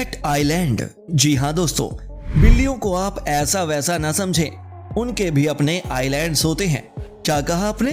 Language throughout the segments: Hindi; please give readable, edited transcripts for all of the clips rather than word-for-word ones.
Cat island. जी हाँ दोस्तों, बिल्लियों को आप ऐसा वैसा ना समझें, उनके भी अपने आइलैंड्स होते हैं। क्या कहा आपने?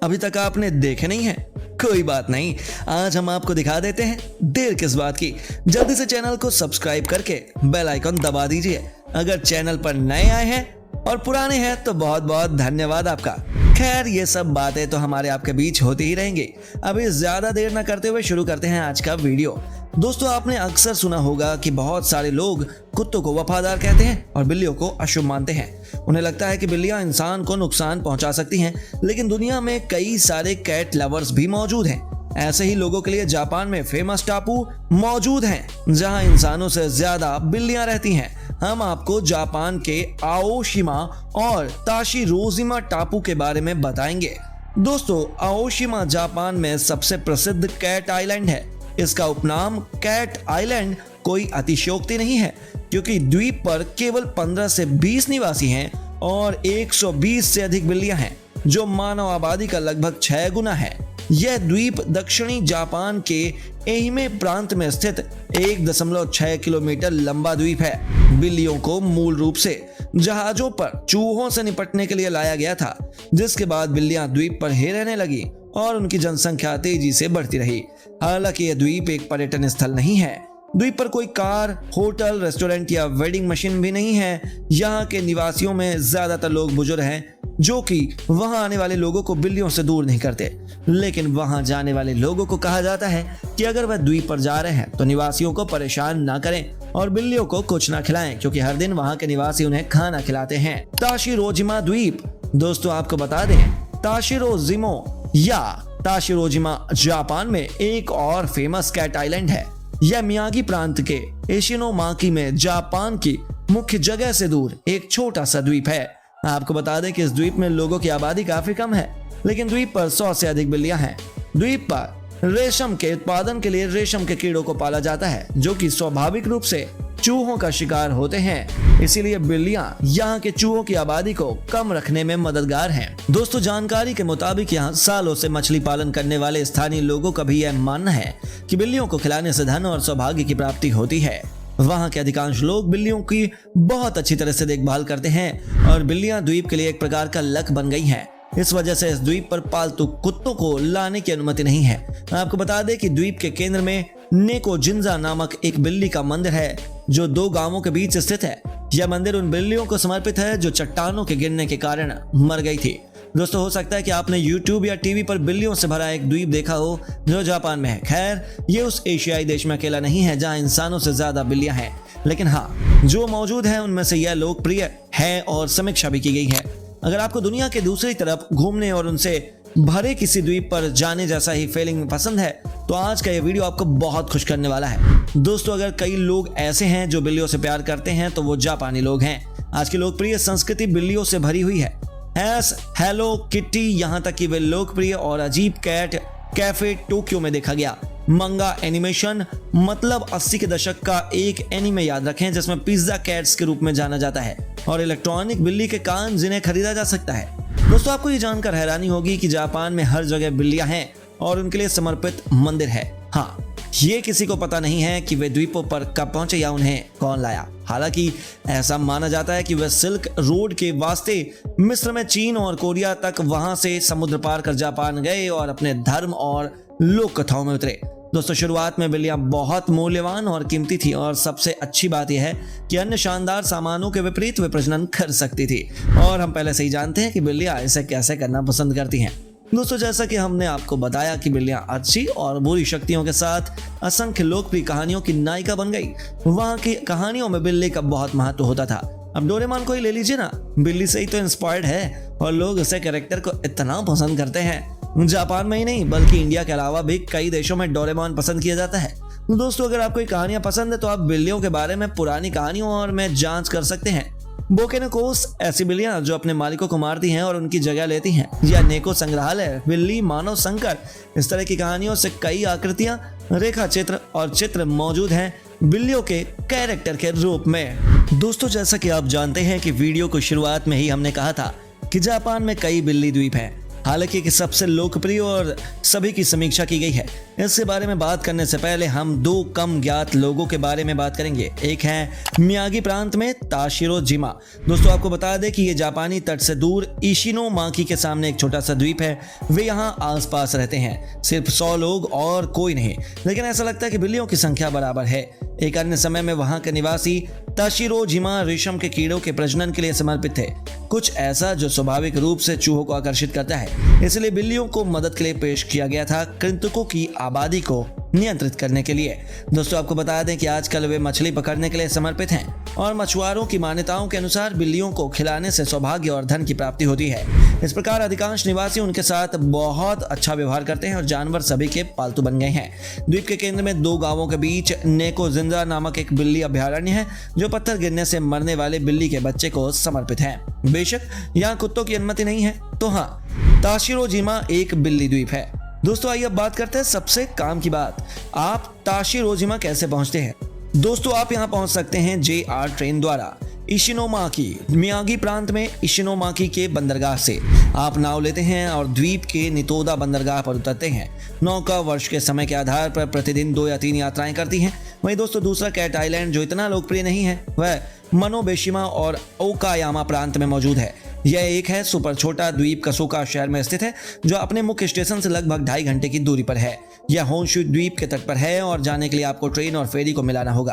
अभी तक आपने देखे नहीं है? कोई बात नहीं, आज हम आपको दिखा देते हैं। देर किस बात की, जल्दी से चैनल को सब्सक्राइब करके बेल आइकन दबा दीजिए। अगर चैनल पर नए आए हैं और पुराने हैं तो बहुत बहुत धन्यवाद आपका। खैर, ये सब बातें तो हमारे आपके बीच होती ही रहेंगी। अभी ज्यादा देर न करते हुए शुरू करते हैं आज का वीडियो। दोस्तों, आपने अक्सर सुना होगा कि बहुत सारे लोग कुत्तों को वफादार कहते हैं और बिल्लियों को अशुभ मानते हैं। उन्हें लगता है कि बिल्लियां इंसान को नुकसान पहुंचा सकती हैं, लेकिन दुनिया में कई सारे कैट लवर्स भी मौजूद हैं। ऐसे ही लोगों के लिए जापान में फेमस टापू मौजूद हैं, जहां इंसानों से ज्यादा बिल्लियां रहती हैं। हम आपको जापान के आओशिमा और ताशिरोशिमा टापू के बारे में बताएंगे। दोस्तों, आओशिमा जापान में सबसे प्रसिद्ध कैट आइलैंड है। इसका उपनाम कैट आइलैंड कोई अतिशयोक्ति नहीं है, क्योंकि द्वीप पर केवल 15 से 20 निवासी हैं और 120 से अधिक बिल्लियां हैं, जो मानव आबादी का लगभग 6 गुना है। यह द्वीप दक्षिणी जापान के एहिमे प्रांत में स्थित 1.6 किलोमीटर लंबा द्वीप है। बिल्लियों को मूल रूप से जहाजों पर चूहों से निपटने के लिए लाया गया था, जिसके बाद बिल्लियां द्वीप पर ही रहने लगी और उनकी जनसंख्या तेजी से बढ़ती रही। हालांकि यह द्वीप एक पर्यटन स्थल नहीं है। द्वीप पर कोई कार, होटल, रेस्टोरेंट या वेडिंग मशीन भी नहीं है। यहाँ के निवासियों में ज्यादातर लोग बुजुर्ग हैं, जो कि वहां आने वाले लोगों को बिल्लियों से दूर नहीं करते। लेकिन वहां जाने वाले लोगों को कहा जाता है कि अगर वह द्वीप पर जा रहे हैं तो निवासियों को परेशान ना करें और बिल्लियों को कुछ ना खिलाएं, क्योंकि हर दिन वहां के निवासी उन्हें खाना खिलाते हैं। ताशिरोशिमा द्वीप। दोस्तों, आपको बता दें, ताशिरोशिमा या ताशिरोशिमा जापान में एक और फेमस कैट आइलैंड है। यह मियागी प्रांत के एशिनोमाकी में जापान की मुख्य जगह से दूर एक छोटा सा द्वीप है। आपको बता दें कि इस द्वीप में लोगों की आबादी काफी कम है, लेकिन द्वीप पर 100 से अधिक बिल्लियां हैं। द्वीप पर रेशम के उत्पादन के लिए रेशम के कीड़ों को पाला जाता है, जो कि स्वाभाविक रूप से चूहों का शिकार होते हैं। इसीलिए बिल्लियां यहाँ के चूहों की आबादी को कम रखने में मददगार हैं। दोस्तों, जानकारी के मुताबिक यहाँ सालों से मछली पालन करने वाले स्थानीय लोगों का भी यह मानना है कि बिल्लियों को खिलाने से धन और सौभाग्य की प्राप्ति होती है। वहाँ के अधिकांश लोग बिल्लियों की बहुत अच्छी तरह से देखभाल करते हैं और बिल्लियां द्वीप के लिए एक प्रकार का लक बन गई हैं। इस वजह से इस द्वीप पर पालतू कुत्तों को लाने की अनुमति नहीं है। आपको बता दें कि द्वीप के केंद्र में नेको जिंजा नामक एक बिल्ली का मंदिर है, जो 2 गांवों के बीच स्थित है। यह मंदिर उन बिल्लियों को समर्पित है जो चट्टानों के गिरने के कारण मर गई थी। दोस्तों, हो सकता है कि आपने YouTube या टीवी पर बिल्लियों से भरा एक द्वीप देखा हो जो जापान में है। खैर, ये उस एशियाई देश में अकेला नहीं है जहां इंसानों से ज्यादा बिल्लियां हैं, लेकिन हाँ, जो मौजूद है उनमें से यह लोकप्रिय है और समीक्षा भी की गई है। अगर आपको दुनिया के दूसरी तरफ घूमने और उनसे भरे किसी द्वीप पर जाने जैसा ही फीलिंग पसंद है, तो आज का ये वीडियो आपको बहुत खुश करने वाला है। दोस्तों, अगर कई लोग ऐसे हैं जो बिल्लियों से प्यार करते हैं, तो वो जापानी लोग हैं। आज की लोकप्रिय संस्कृति बिल्लियों से भरी हुई है। हेलो किटी, यहाँ तक कि वे लोकप्रिय और अजीब कैट कैफे टोक्यो में देखा गया। मंगा एनिमेशन, मतलब 80 के दशक का एक एनीमे याद रखें जिसमें पिज्जा कैट्स के रूप में जाना जाता है, और इलेक्ट्रॉनिक बिल्ली के कान जिन्हें खरीदा जा सकता है। दोस्तों, आपको ये जानकर हैरानी होगी कि जापान में हर जगह बिल्लियां हैं और उनके लिए समर्पित मंदिर है। हाँ, ये किसी को पता नहीं है कि वे द्वीपों पर कब पहुंचे या उन्हें कौन लाया। हालांकि ऐसा माना जाता है कि वे सिल्क रोड के वास्ते मिस्र में चीन और कोरिया तक वहां से समुद्र पार कर जापान गए और अपने धर्म और लोक कथाओं में उतरे। दोस्तों, शुरुआत में बिल्लियां बहुत मूल्यवान और कीमती थी, और सबसे अच्छी बात यह है कि अन्य शानदार सामानों के विपरीत वे प्रजनन कर सकती थी। और हम पहले से ही जानते हैं कि बिल्लियां इसे कैसे करना पसंद करती हैं। दोस्तों, जैसा कि हमने आपको बताया कि बिल्लियां अच्छी और बुरी शक्तियों के साथ असंख्य लोकप्रिय कहानियों की नायिका बन गई। वहां की कहानियों में बिल्ली का बहुत महत्व होता था। अब डोरेमोन को ही ले लीजिए ना, बिल्ली से ही तो इंस्पायर्ड है और लोग इसे कैरेक्टर को इतना पसंद करते हैं। जापान में ही नहीं बल्कि इंडिया के अलावा भी कई देशों में डोरेमोन पसंद किया जाता है। दोस्तों, अगर आपको कहानियां पसंद है तो आप बिल्लियों के बारे में पुरानी कहानियों और में जांच कर सकते हैं। बोकेनोकोस, ऐसी बिल्लियां जो अपने मालिकों को मारती हैं और उनकी जगह लेती हैं, या नेको संग्रहालय, बिल्ली मानव संकट, इस तरह की कहानियों से कई आकृतियां, रेखा चित्र और चित्र मौजूद हैं बिल्लियों के कैरेक्टर के रूप में। दोस्तों, जैसा कि आप जानते हैं कि वीडियो को शुरुआत में ही हमने कहा था कि जापान में कई बिल्ली द्वीप हैं। हालांकि कि सबसे लोकप्रिय और सभी की समीक्षा की गई है। इसके बारे में बात करने से पहले हम दो कम ज्ञात लोगों के बारे में बात करेंगे। एक है मियागी प्रांत में ताशिरो जिमा। दोस्तों आपको बता दें कि ये जापानी तट से दूर इशिनोमाकी के सामने एक छोटा सा द्वीप है। वे यहाँ आसपास रहते हैं, सिर्फ 100 लोग और कोई नहीं, लेकिन ऐसा लगता है कि बिल्लियों की संख्या बराबर है। एक अन्य समय में वहां के निवासी ताशिरो जिमा रेशम के कीड़ों के प्रजनन के लिए समर्पित थे, कुछ ऐसा जो स्वाभाविक रूप से चूहों को आकर्षित करता है। इसलिए बिल्लियों को मदद के लिए पेश किया गया था, कृंतकों की आबादी को नियंत्रित करने के लिए। दोस्तों आपको बता दें कि आजकल वे मछली पकड़ने के लिए समर्पित हैं और मछुआरों की मान्यताओं के अनुसार बिल्लियों को खिलाने से सौभाग्य और धन की प्राप्ति होती है। इस प्रकार अधिकांश निवासी उनके साथ बहुत अच्छा व्यवहार करते हैं और जानवर सभी के पालतू बन गए हैं। द्वीप के केंद्र में 2 गांवों के बीच नेको जिंदा नामक एक बिल्ली अभयारण्य है, जो पत्थर गिरने से मरने वाले बिल्ली के बच्चे को समर्पित है। बेशक यहाँ कुत्तों की अनुमति नहीं है। तो हाँ, ताशिरो जिमा एक बिल्ली द्वीप है। दोस्तों आइए अब बात करते हैं सबसे काम की बात, आप ताशिरो जिमा कैसे पहुंचते हैं। दोस्तों आप यहां पहुंच सकते हैं JR ट्रेन द्वारा। इशिनोमाकी मियागी प्रांत में इशिनोमाकी के बंदरगाह से आप नाव लेते हैं और द्वीप के नितोदा बंदरगाह पर उतरते हैं। नौका वर्ष के समय के आधार पर प्रतिदिन 2 या 3 यात्राएं करती हैं। वहीं दोस्तों दूसरा कैट आइलैंड जो इतना लोकप्रिय नहीं है, वह मनोबेशिमा और ओकायामा प्रांत में मौजूद है। यह एक है सुपर छोटा द्वीप कसोका शहर में स्थित है, जो अपने मुख्य स्टेशन से लगभग 2.5 घंटे की दूरी पर है। यह होन्शु द्वीप के तट पर है और जाने के लिए आपको ट्रेन और फेरी को मिलाना होगा।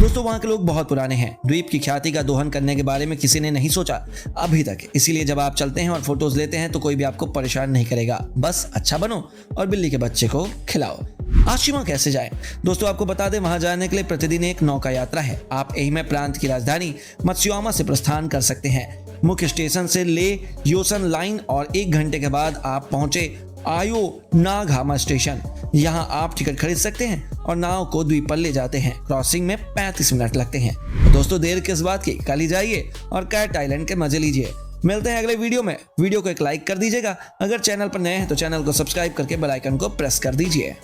दोस्तों वहां के लोग बहुत पुराने हैं। द्वीप की ख्याति का दोहन करने के बारे में किसी ने नहीं सोचा अभी तक, इसीलिए जब आप चलते हैं और फोटोज लेते हैं तो कोई भी आपको परेशान नहीं करेगा। बस अच्छा बनो और बिल्ली के बच्चे को खिलाओ। आशिमा कैसे जाएं? दोस्तों आपको बता दें, वहां जाने के लिए प्रतिदिन एक नौका यात्रा है। आप एहिमे प्रांत की राजधानी मत्स्यामा से प्रस्थान कर सकते हैं। मुख्य स्टेशन से ले योसन लाइन और 1 घंटे के बाद आप पहुंचे आयो नागहामा स्टेशन। यहां आप टिकट खरीद सकते हैं और नाव को द्वीप पर ले जाते हैं। क्रॉसिंग में 35 मिनट लगते हैं। तो दोस्तों देर किस बात की, कल ही जाइए और कैट आइलैंड के मजे लीजिए। मिलते हैं अगले वीडियो में। वीडियो को एक लाइक कर दीजिएगा। अगर चैनल पर नए हैं तो चैनल को सब्सक्राइब करके बेल आइकन को प्रेस कर दीजिए।